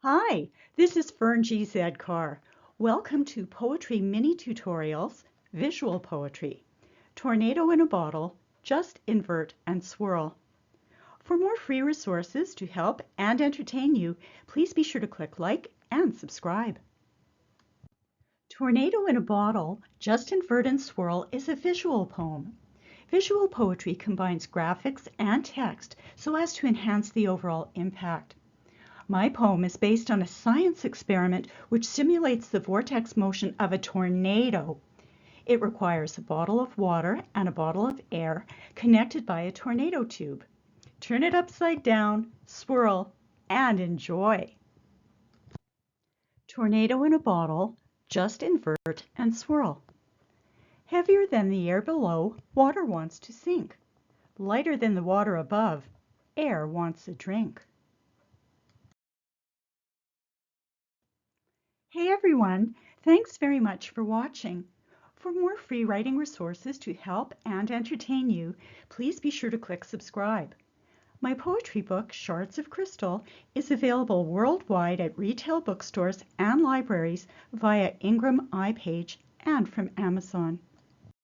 Hi, this is FernGZCarr. Welcome to Poetry Mini Tutorials, Visual Poetry, Tornado in a Bottle, Just Invert and Swirl. For more free resources to help and entertain you, please be sure to click like and subscribe. Tornado in a Bottle, Just Invert and Swirl is a visual poem. Visual poetry combines graphics and text so as to enhance the overall impact. My poem is based on a science experiment which simulates the vortex motion of a tornado. It requires a bottle of water and a bottle of air connected by a tornado tube. Turn it upside down, swirl, and enjoy. Tornado in a bottle, just invert and swirl. Heavier than the air below, water wants to sink. Lighter than the water above, air wants a drink. Hey everyone, thanks very much for watching. For more free writing resources to help and entertain you, please be sure to click subscribe. My poetry book, Shards of Crystal, is available worldwide at retail bookstores and libraries via Ingram iPage and from Amazon.